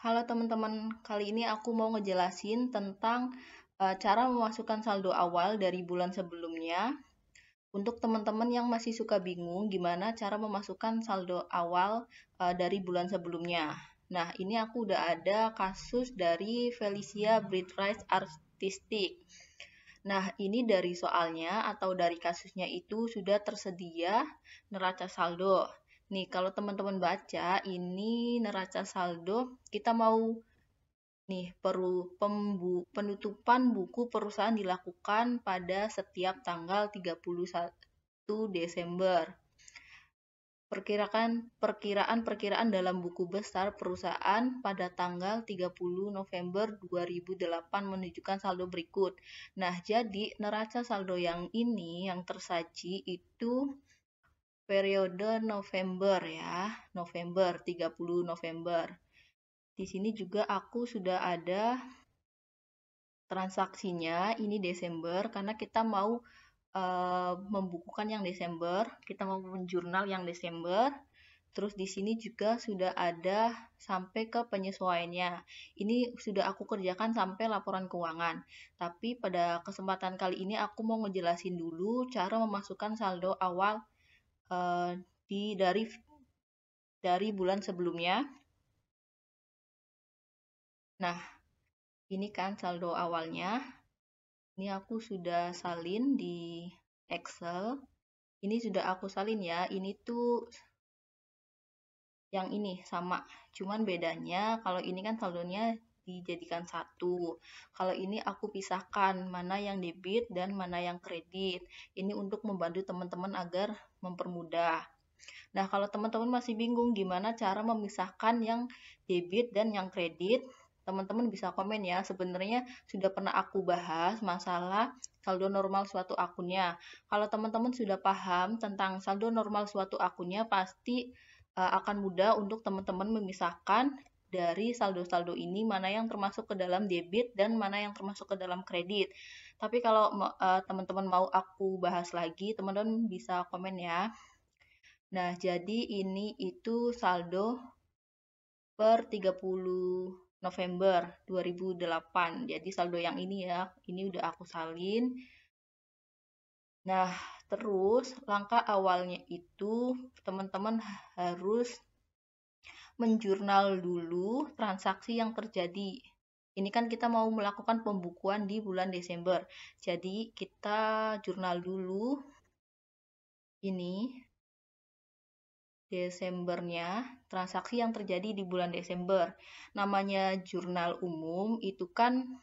Halo teman-teman, kali ini aku mau ngejelasin tentang cara memasukkan saldo awal dari bulan sebelumnya. Untuk teman-teman yang masih suka bingung gimana cara memasukkan saldo awal dari bulan sebelumnya. Nah, ini aku udah ada kasus dari Felicia Bright Artistic. Nah, ini dari soalnya atau dari kasusnya itu sudah tersedia neraca saldo. Nih, kalau teman-teman baca, ini neraca saldo kita mau nih, penutupan buku perusahaan dilakukan pada setiap tanggal 31 Desember. Perkiraan dalam buku besar perusahaan pada tanggal 30 November 2008 menunjukkan saldo berikut. Nah, jadi neraca saldo yang ini yang tersaji itu periode November ya, November 30 November. Di sini juga aku sudah ada transaksinya ini Desember karena kita mau membukukan yang Desember, kita mau menjurnal yang Desember. Terus di sini juga sudah ada sampai ke penyesuaiannya. Ini sudah aku kerjakan sampai laporan keuangan. Tapi pada kesempatan kali ini aku mau ngejelasin dulu cara memasukkan saldo awal eh, dari bulan sebelumnya. Nah, ini kan saldo awalnya. Ini aku sudah salin di Excel. Ini sudah aku salin ya. Ini tuh yang ini sama. Cuman bedanya kalau ini kan saldonya dijadikan satu. Kalau ini aku pisahkan mana yang debit dan mana yang kredit. Ini untuk membantu teman-teman agar mempermudah. Nah, kalau teman-teman masih bingung gimana cara memisahkan yang debit dan yang kredit, teman-teman bisa komen ya. Sebenarnya sudah pernah aku bahas masalah saldo normal suatu akunnya. Kalau teman-teman sudah paham tentang saldo normal suatu akunnya, pasti akan mudah untuk teman-teman memisahkan dari saldo-saldo ini mana yang termasuk ke dalam debit dan mana yang termasuk ke dalam kredit. Tapi kalau teman-teman mau aku bahas lagi, teman-teman bisa komen ya. Nah, jadi ini itu saldo per 30 November 2008. Jadi saldo yang ini ya, ini udah aku salin. Nah, terus langkah awalnya itu teman-teman harus menjurnal dulu transaksi yang terjadi. Ini kan kita mau melakukan pembukuan di bulan Desember. Jadi kita jurnal dulu ini Desembernya, transaksi yang terjadi di bulan Desember. Namanya jurnal umum itu kan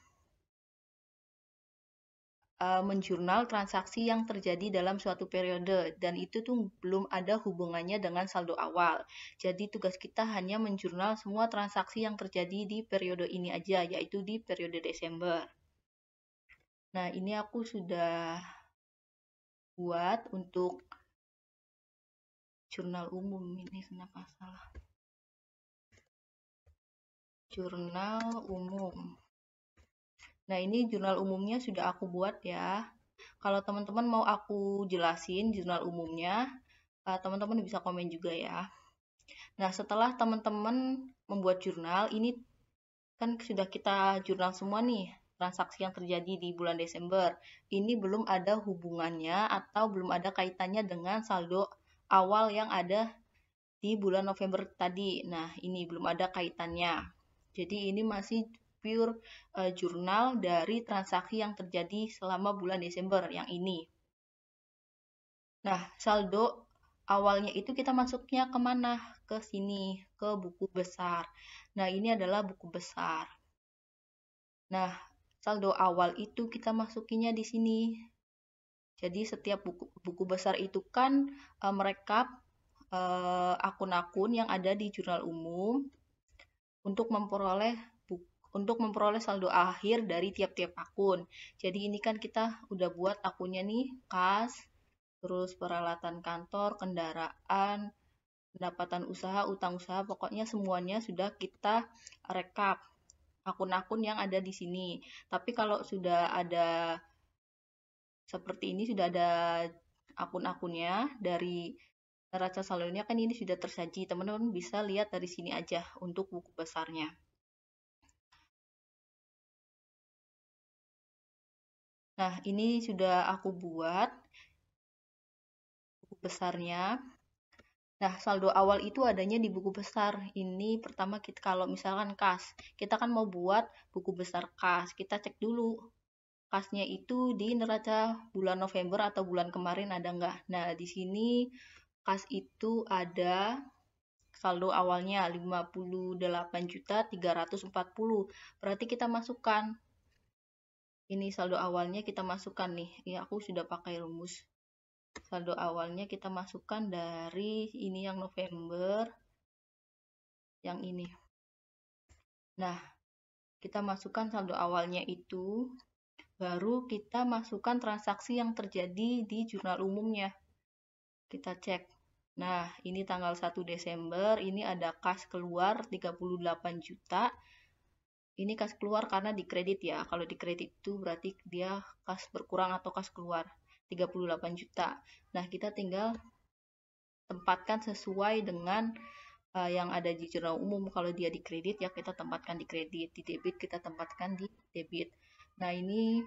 menjurnal transaksi yang terjadi dalam suatu periode dan itu tuh belum ada hubungannya dengan saldo awal. Jadi tugas kita hanya menjurnal semua transaksi yang terjadi di periode ini aja, yaitu di periode Desember. Nah, ini aku sudah buat untuk jurnal umum. Ini kenapa salah? Jurnal umum. Nah, ini jurnal umumnya sudah aku buat ya. Kalau teman-teman mau aku jelasin jurnal umumnya, teman-teman bisa komen juga ya. Nah, setelah teman-teman membuat jurnal, ini kan sudah kita jurnal semua nih, transaksi yang terjadi di bulan Desember. Ini belum ada hubungannya atau belum ada kaitannya dengan saldo awal yang ada di bulan November tadi. Nah, ini belum ada kaitannya. Jadi ini masih pure jurnal dari transaksi yang terjadi selama bulan Desember yang ini. Nah, saldo awalnya itu kita masuknya kemana? Ke sini, ke buku besar. Nah, ini adalah buku besar. Nah, saldo awal itu kita masukinya di sini. Jadi setiap buku besar itu kan merekap akun-akun yang ada di jurnal umum untuk memperoleh saldo akhir dari tiap-tiap akun. Jadi ini kan kita udah buat akunnya nih, kas, terus peralatan kantor, kendaraan, pendapatan usaha, utang usaha, pokoknya semuanya sudah kita rekap akun-akun yang ada di sini. Tapi kalau sudah ada seperti ini, sudah ada akun-akunnya dari neraca saldonya kan ini sudah tersaji. Teman-teman bisa lihat dari sini aja untuk buku besarnya. Nah, ini sudah aku buat buku besarnya. Nah, saldo awal itu adanya di buku besar. Ini pertama kita kalau misalkan kas, kita kan mau buat buku besar kas. Kita cek dulu kasnya itu di neraca bulan November atau bulan kemarin ada nggak. Nah, di sini kas itu ada saldo awalnya 58.340. Berarti kita masukkan ini saldo awalnya kita masukkan nih. Ya, aku sudah pakai rumus. Saldo awalnya kita masukkan dari ini yang November, yang ini. Nah, kita masukkan saldo awalnya itu, baru kita masukkan transaksi yang terjadi di jurnal umumnya. Kita cek. Nah, ini tanggal 1 Desember, ini ada kas keluar 38 juta. Ini kas keluar karena dikredit ya. Kalau dikredit itu berarti dia kas berkurang atau kas keluar 38 juta. Nah, kita tinggal tempatkan sesuai dengan yang ada di jurnal umum. Kalau dia di kredit ya kita tempatkan di kredit, di debit kita tempatkan di debit. Nah, ini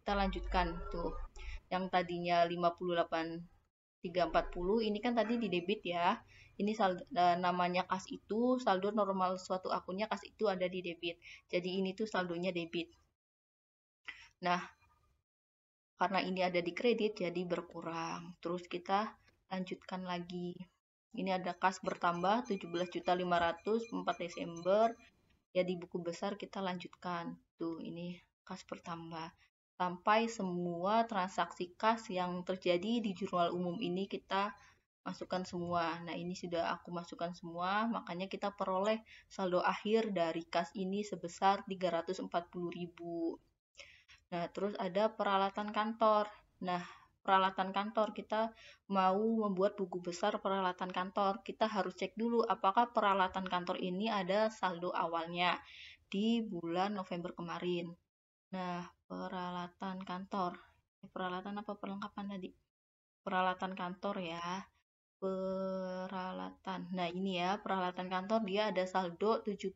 kita lanjutkan tuh. Yang tadinya 58.340 ini kan tadi di debit ya. Ini namanya kas itu saldo normal suatu akunnya, kas itu ada di debit. Jadi ini tuh saldonya debit. Nah, karena ini ada di kredit jadi berkurang. Terus kita lanjutkan lagi. Ini ada kas bertambah 17.500 4 Desember. Ya di buku besar kita lanjutkan. Tuh, ini kas bertambah. Sampai semua transaksi kas yang terjadi di jurnal umum ini kita masukkan semua. Nah, ini sudah aku masukkan semua, makanya kita peroleh saldo akhir dari kas ini sebesar 340.000. Nah, terus ada peralatan kantor. Nah, peralatan kantor kita mau membuat buku besar peralatan kantor. Kita harus cek dulu apakah peralatan kantor ini ada saldo awalnya di bulan November kemarin. Nah, peralatan kantor. Peralatan apa perlengkapan tadi? Peralatan kantor ya. Peralatan. Nah, ini ya, peralatan kantor dia ada saldo 70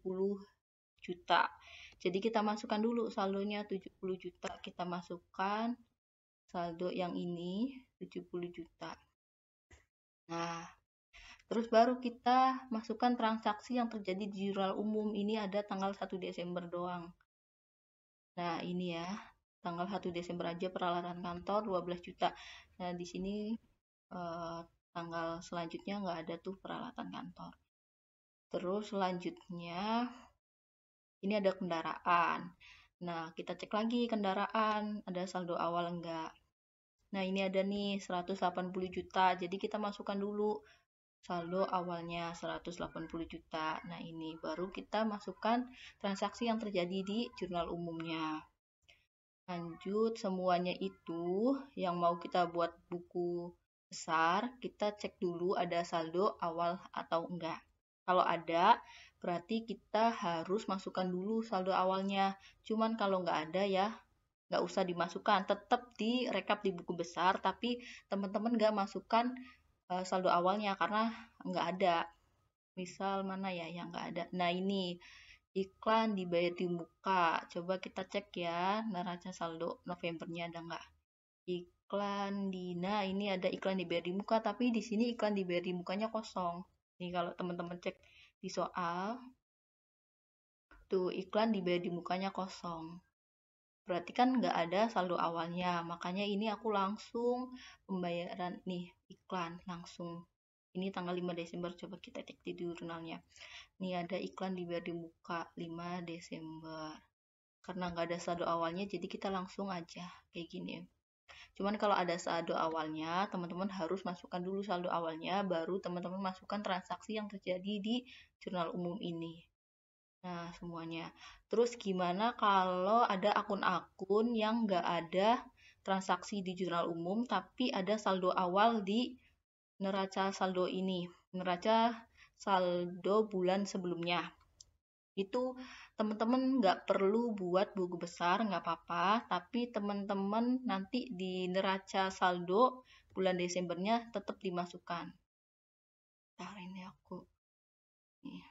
juta. Jadi kita masukkan dulu saldonya 70 juta. Kita masukkan saldo yang ini 70 juta. Nah, terus baru kita masukkan transaksi yang terjadi di jurnal umum. Ini ada tanggal 1 Desember doang. Nah, ini ya. Tanggal 1 Desember aja peralatan kantor 12 juta. Nah, di sini tanggal selanjutnya nggak ada tuh peralatan kantor. Terus selanjutnya ini ada kendaraan. Nah, kita cek lagi kendaraan, ada saldo awal enggak. Nah, ini ada nih 180 juta. Jadi kita masukkan dulu saldo awalnya 180 juta. Nah, ini baru kita masukkan transaksi yang terjadi di jurnal umumnya. Lanjut, semuanya itu yang mau kita buat buku besar, kita cek dulu ada saldo awal atau enggak. Kalau ada, berarti kita harus masukkan dulu saldo awalnya. Cuman kalau enggak ada ya, nggak usah dimasukkan. Tetap direkap di buku besar, tapi teman-teman nggak masukkan saldo awalnya karena nggak ada. Misal mana ya yang nggak ada. Nah, ini iklan dibayar di muka. Coba kita cek ya, neraca saldo Novembernya ada nggak? Iklan di, nah ini ada iklan dibayar di muka, tapi di sini iklan dibayar di mukanya kosong. Nih kalau teman-teman cek di soal, tuh iklan dibayar di mukanya kosong. Berarti kan nggak ada saldo awalnya, makanya ini aku langsung pembayaran nih iklan langsung. Ini tanggal 5 Desember, coba kita cek di jurnalnya. Nih ada iklan dibayar di muka 5 Desember. Karena nggak ada saldo awalnya, jadi kita langsung aja kayak gini. Cuman kalau ada saldo awalnya, teman-teman harus masukkan dulu saldo awalnya, baru teman-teman masukkan transaksi yang terjadi di jurnal umum ini. Nah, semuanya. Terus gimana kalau ada akun-akun yang nggak ada transaksi di jurnal umum, tapi ada saldo awal di neraca saldo ini, neraca saldo bulan sebelumnya. Itu teman-teman nggak perlu buat buku besar, nggak apa-apa, tapi teman-teman nanti di neraca saldo bulan Desembernya tetap dimasukkan. Nah, ini aku. Nih.